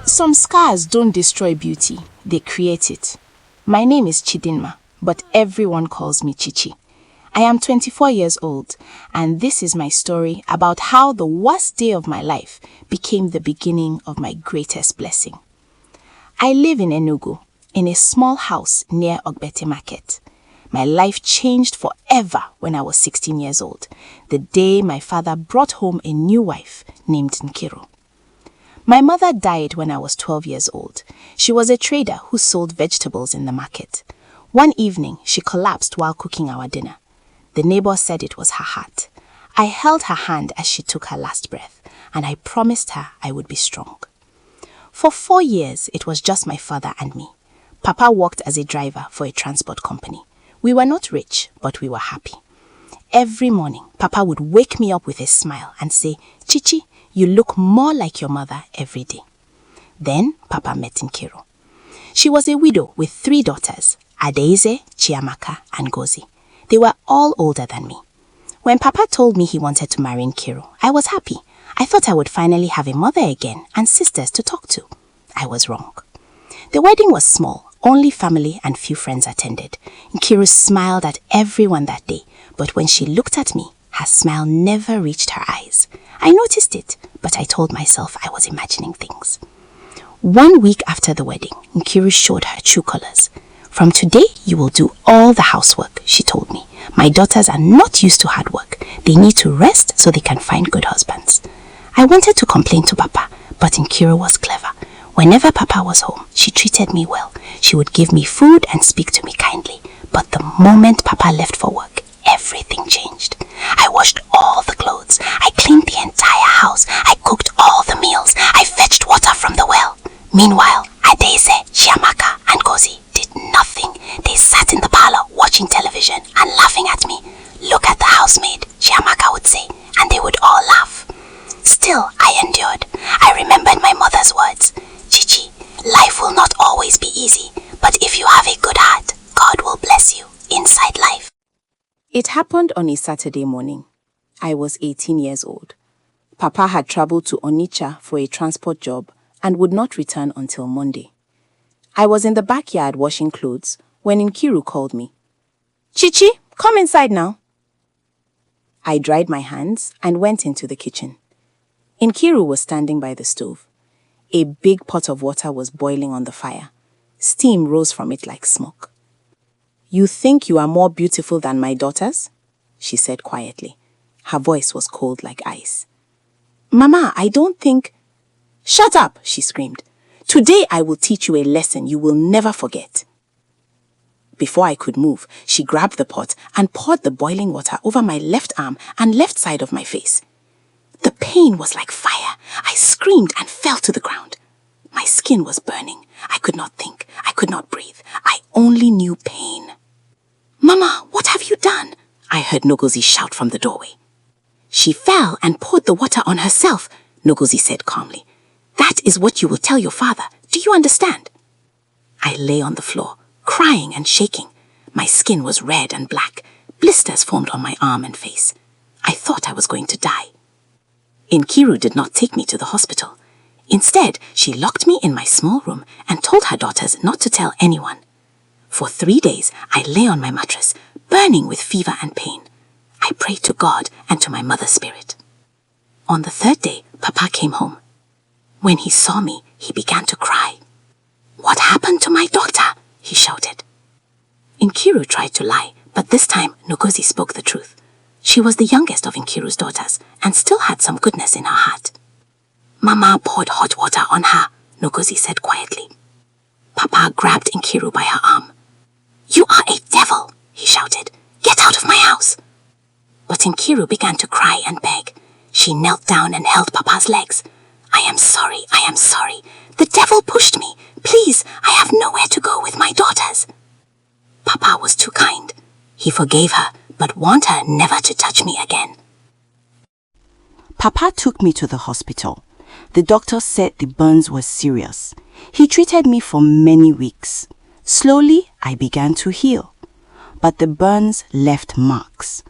Some scars don't destroy beauty, they create it. My name is Chidinma, but everyone calls me Chichi. I am 24 years old, and this is my story about how the worst day of my life became the beginning of my greatest blessing. I live in Enugu, in a small house near Ogbete Market. My life changed forever when I was 16 years old, the day my father brought home a new wife named Nkiru. My mother died when I was 12 years old. She was a trader who sold vegetables in the market. One evening, she collapsed while cooking our dinner. The neighbor said it was her heart. I held her hand as she took her last breath, and I promised her I would be strong. For 4 years, it was just my father and me. Papa worked as a driver for a transport company. We were not rich, but we were happy. Every morning, Papa would wake me up with a smile and say, "Chichi, you look more like your mother every day." Then, Papa met Nkiru. She was a widow with 3 daughters, Adeze, Chiamaka, and Gozi. They were all older than me. When Papa told me he wanted to marry Nkiru, I was happy. I thought I would finally have a mother again and sisters to talk to. I was wrong. The wedding was small, only family and few friends attended. Nkiru smiled at everyone that day, but when she looked at me, her smile never reached her eyes. I noticed it, but I told myself I was imagining things. 1 week after the wedding, Nkiru showed her true colors. "From today, you will do all the housework," she told me. "My daughters are not used to hard work. They need to rest so they can find good husbands." I wanted to complain to Papa, but Nkiru was clever. Whenever Papa was home, she treated me well. She would give me food and speak to me kindly. But the moment Papa left for work, everything changed. I washed all the clothes. I cleaned the entire house. I cooked all the meals. I fetched water from the well. Meanwhile, Adeze, Chiamaka, and Gozi did nothing. They sat in the parlor watching television and laughing at me. "Look at the housemaid," Chiamaka would say, and they would all laugh. Still, I endured. I remembered my mother's words. "Chichi, life will not always be easy, but if you have a good heart, God will bless you inside life." It happened on a Saturday morning. I was 18 years old. Papa had traveled to Onitsha for a transport job and would not return until Monday. I was in the backyard washing clothes when Nkiru called me. "Chichi, come inside now." I dried my hands and went into the kitchen. Nkiru was standing by the stove. A big pot of water was boiling on the fire. Steam rose from it like smoke. "You think you are more beautiful than my daughters?" she said quietly. Her voice was cold like ice. "Mama, I don't think—" "Shut up," she screamed. "Today I will teach you a lesson you will never forget." Before I could move, she grabbed the pot and poured the boiling water over my left arm and left side of my face. The pain was like fire. I screamed and fell to the ground. My skin was burning. I could not think. I could not breathe. I only knew pain. "Mama, what have you done?" I heard Nogozi shout from the doorway. "She fell and poured the water on herself," Nogozi said calmly. "That is what you will tell your father. Do you understand?" I lay on the floor, crying and shaking. My skin was red and black. Blisters formed on my arm and face. I thought I was going to die. Nkiru did not take me to the hospital. Instead, she locked me in my small room and told her daughters not to tell anyone. For 3 days, I lay on my mattress, burning with fever and pain. I prayed to God and to my mother's spirit. On the 3rd day, Papa came home. When he saw me, he began to cry. "What happened to my daughter?" he shouted. Nkiru tried to lie, but this time Nogozi spoke the truth. She was the youngest of Nkiru's daughters and still had some goodness in her heart. "Mama poured hot water on her," Nogozi said quietly. Papa grabbed Nkiru by her arm. "You are a devil," he shouted. "Get out of my house." But Nkiru began to cry and beg. She knelt down and held Papa's legs. "I am sorry, I am sorry. The devil pushed me. Please, I have nowhere to go with my daughters." Papa was too kind. He forgave her, but warned her never to touch me again. Papa took me to the hospital. The doctor said the burns were serious. He treated me for many weeks. Slowly, I began to heal. But the burns left marks.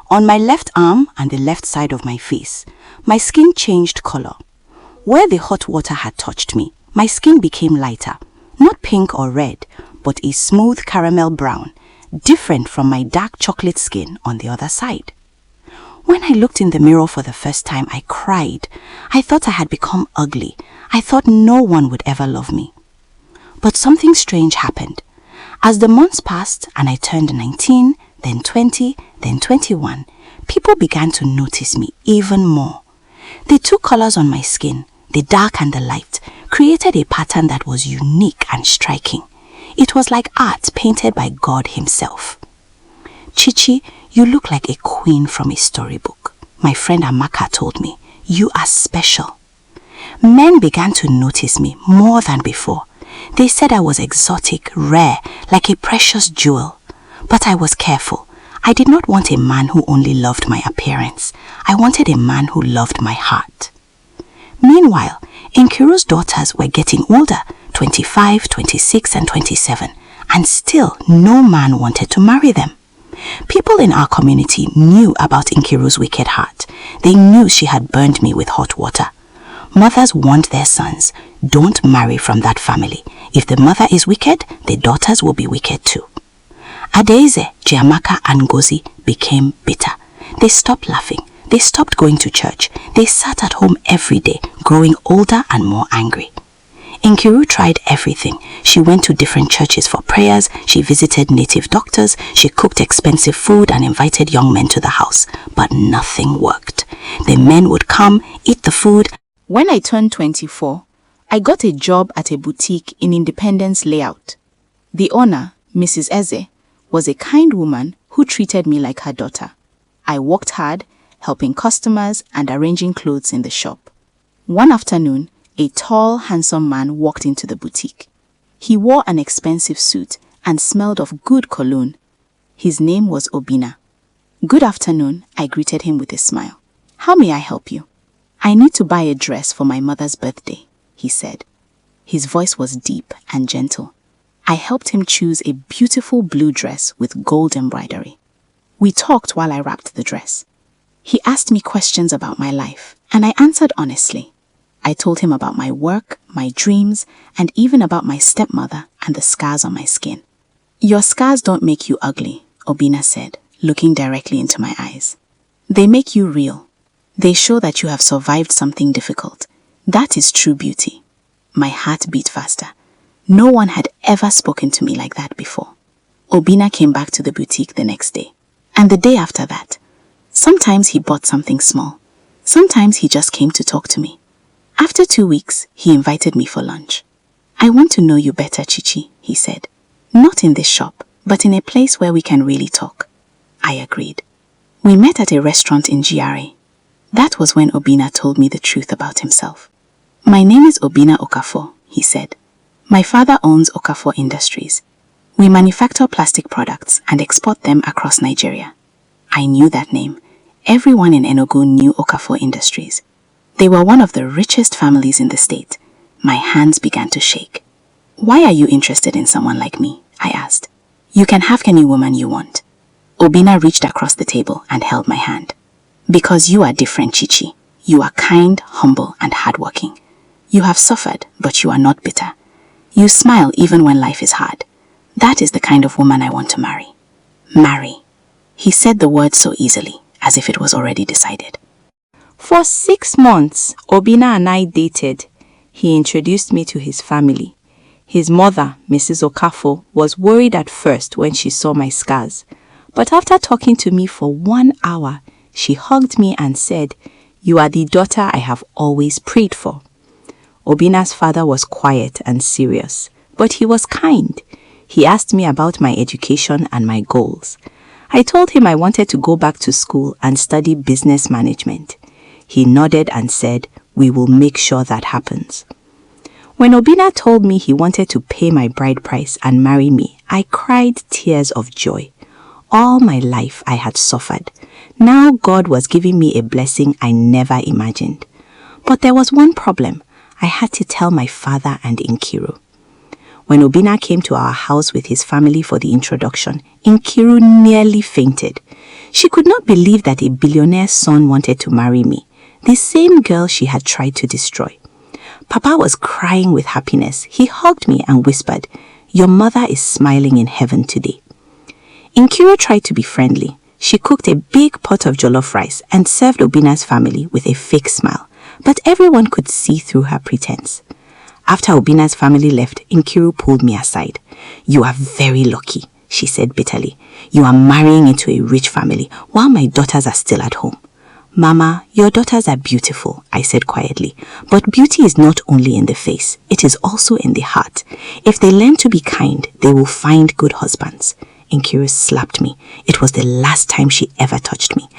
On my left arm and the left side of my face, my skin changed color. Where the hot water had touched me, My skin became lighter, not pink or red, but a smooth caramel brown, different from my dark chocolate skin on the other side. When I looked in the mirror for the first time, I cried. I thought I had become ugly. I thought no one would ever love me. But something strange happened. As the months passed and I turned 19, then 20, then 21, people began to notice me even more. The two colors on my skin, the dark and the light, created a pattern that was unique and striking. It was like art painted by God himself. Chichi, you look like a queen from a storybook. My friend Amaka told me, you are special. Men began to notice me more than before. They said I was exotic, rare, like a precious jewel. But I was careful. I did not want a man who only loved my appearance. I wanted a man who loved my heart. Meanwhile, Nkiru's daughters were getting older, 25, 26, and 27, and still no man wanted to marry them. People in our community knew about Nkiru's wicked heart. They knew she had burned me with hot water. Mothers warned their sons, don't marry from that family. If the mother is wicked, the daughters will be wicked too. Adeze, Jiamaka, and Ngozi became bitter. They stopped laughing. They stopped going to church. They sat at home every day, growing older and more angry. Nkiru tried everything. She went to different churches for prayers, she visited native doctors, she cooked expensive food and invited young men to the house. But nothing worked. The men would come, eat the food. When I turned 24, I got a job at a boutique in Independence Layout. The owner, Mrs. Eze, was a kind woman who treated me like her daughter. I worked hard, helping customers and arranging clothes in the shop. One afternoon, a tall, handsome man walked into the boutique. He wore an expensive suit and smelled of good cologne. His name was Obina. Good afternoon, I greeted him with a smile. How may I help you? I need to buy a dress for my mother's birthday, he said. His voice was deep and gentle. I helped him choose a beautiful blue dress with gold embroidery. We talked while I wrapped the dress. He asked me questions about my life, and I answered honestly. I told him about my work, my dreams, and even about my stepmother and the scars on my skin. Your scars don't make you ugly, Obina said, looking directly into my eyes. They make you real. They show that you have survived something difficult. That is true beauty. My heart beat faster. No one had ever spoken to me like that before. Obina came back to the boutique the next day, and the day after that. Sometimes he bought something small. Sometimes he just came to talk to me. After 2 weeks, he invited me for lunch. I want to know you better, Chichi, he said. Not in this shop, but in a place where we can really talk. I agreed. We met at a restaurant in GRA. That was when Obina told me the truth about himself. My name is Obina Okafor, he said. My father owns Okafor Industries. We manufacture plastic products and export them across Nigeria. I knew that name. Everyone in Enugu knew Okafor Industries. They were one of the richest families in the state. My hands began to shake. Why are you interested in someone like me? I asked. You can have any woman you want. Obina reached across the table and held my hand. Because you are different, Chichi. You are kind, humble, and hardworking. You have suffered, but you are not bitter. You smile even when life is hard. That is the kind of woman I want to marry. Marry. He said the word so easily, as if it was already decided. For 6 months, Obina and I dated. He introduced me to his family. His mother, Mrs. Okafor, was worried at first when she saw my scars. But after talking to me for 1 hour, she hugged me and said, "You are the daughter I have always prayed for." Obina's father was quiet and serious, but he was kind. He asked me about my education and my goals. I told him I wanted to go back to school and study business management. He nodded and said, "We will make sure that happens." When Obina told me he wanted to pay my bride price and marry me, I cried tears of joy. All my life I had suffered. Now God was giving me a blessing I never imagined. But there was one problem. I had to tell my father and Nkiru. When Obina came to our house with his family for the introduction, Nkiru nearly fainted. She could not believe that a billionaire's son wanted to marry me, the same girl she had tried to destroy. Papa was crying with happiness. He hugged me and whispered, "Your mother is smiling in heaven today." Nkiru tried to be friendly. She cooked a big pot of jollof rice and served Obina's family with a fake smile, but everyone could see through her pretense. After Obina's family left, Nkiru pulled me aside. "You are very lucky," she said bitterly. "You are marrying into a rich family while my daughters are still at home." "Mama, your daughters are beautiful," I said quietly. "But beauty is not only in the face, it is also in the heart. If they learn to be kind, they will find good husbands." Nkiru slapped me. It was the last time she ever touched me.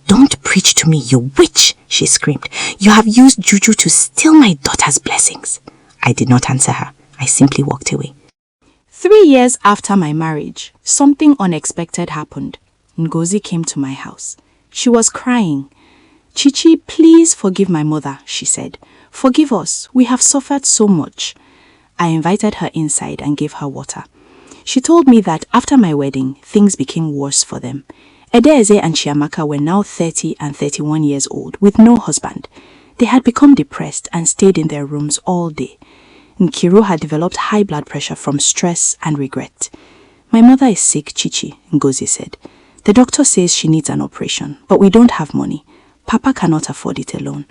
"Don't preach to me, you witch," she screamed. "You have used juju to steal my daughter's blessings." I did not answer her. I simply walked away. 3 years after my marriage, something unexpected happened. Ngozi came to my house. She was crying. "Chichi, please forgive my mother," she said. "Forgive us. We have suffered so much." I invited her inside and gave her water. She told me that after my wedding, things became worse for them. Edeeze and Chiamaka were now 30 and 31 years old with no husband. They had become depressed and stayed in their rooms all day. Nkiru had developed high blood pressure from stress and regret. "My mother is sick, Chichi," Ngozi said. "The doctor says she needs an operation, but we don't have money. Papa cannot afford it alone."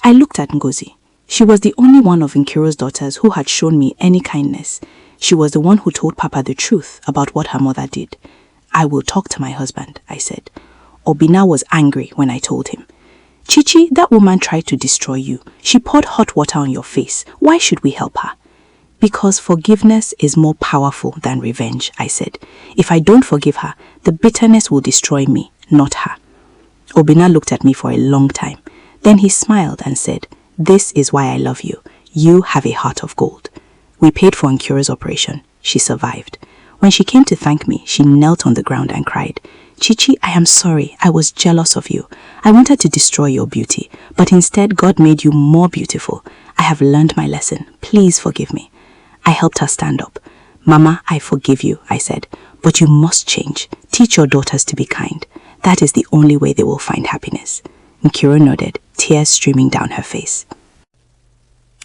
I looked at Ngozi. She was the only one of Nkiru's daughters who had shown me any kindness. She was the one who told Papa the truth about what her mother did. "I will talk to my husband," I said. Obina was angry when I told him. "Chichi, that woman tried to destroy you. She poured hot water on your face. Why should we help her?" "Because forgiveness is more powerful than revenge," I said. "If I don't forgive her, the bitterness will destroy me, not her." Obina looked at me for a long time. Then he smiled and said, "This is why I love you. You have a heart of gold." We paid for Nkiru's operation. She survived. When she came to thank me, she knelt on the ground and cried, "Chichi, I am sorry. I was jealous of you. I wanted to destroy your beauty, but instead God made you more beautiful. I have learned my lesson. Please forgive me." I helped her stand up. "Mama, I forgive you," I said, "but you must change. Teach your daughters to be kind. That is the only way they will find happiness." Nkiru nodded, tears streaming down her face.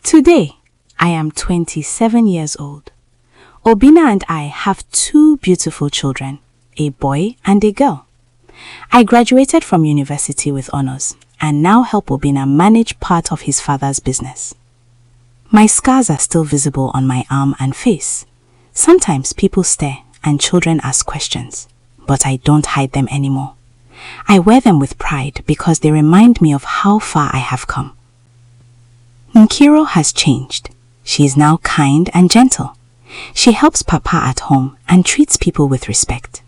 Today, I am 27 years old. Obina and I have 2 beautiful children, a boy and a girl. I graduated from university with honors and now help Obina manage part of his father's business. My scars are still visible on my arm and face. Sometimes people stare and children ask questions, but I don't hide them anymore. I wear them with pride because they remind me of how far I have come. Nkiru has changed. She is now kind and gentle. She helps Papa at home and treats people with respect.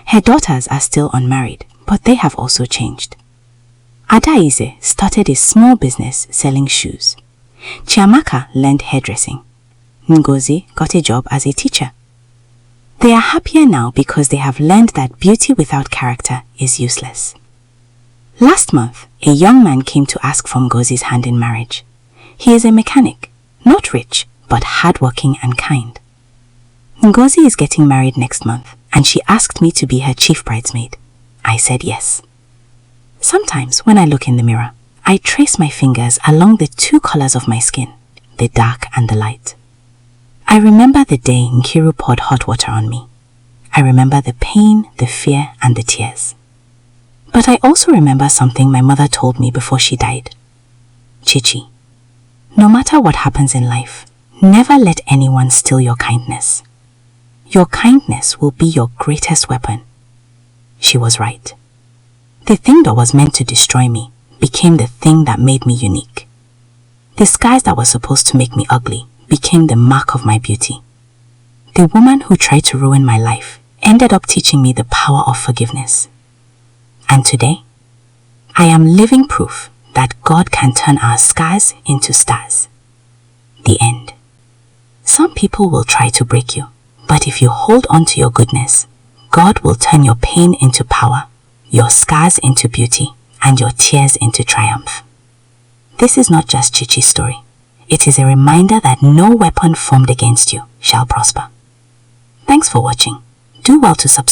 Her daughters are still unmarried, but they have also changed. Adaize started a small business selling shoes. Chiamaka learned hairdressing. Ngozi got a job as a teacher. They are happier now because they have learned that beauty without character is useless. Last month, a young man came to ask for Ngozi's hand in marriage. He is a mechanic, not rich, but hardworking and kind. Ngozi is getting married next month, and she asked me to be her chief bridesmaid. I said yes. Sometimes when I look in the mirror, I trace my fingers along the 2 colors of my skin, the dark and the light. I remember the day Nkiru poured hot water on me. I remember the pain, the fear, and the tears. But I also remember something my mother told me before she died. Chichi, no matter what happens in life, never let anyone steal your kindness. Your kindness will be your greatest weapon. She was right. The thing that was meant to destroy me became the thing that made me unique. The scars that were supposed to make me ugly became the mark of my beauty. The woman who tried to ruin my life ended up teaching me the power of forgiveness. And today, I am living proof that God can turn our scars into stars. The end. Some people will try to break you, but if you hold on to your goodness, God will turn your pain into power, your scars into beauty, and your tears into triumph. This is not just Chichi's story. It is a reminder that no weapon formed against you shall prosper. Thanks for watching. Do well to subscribe.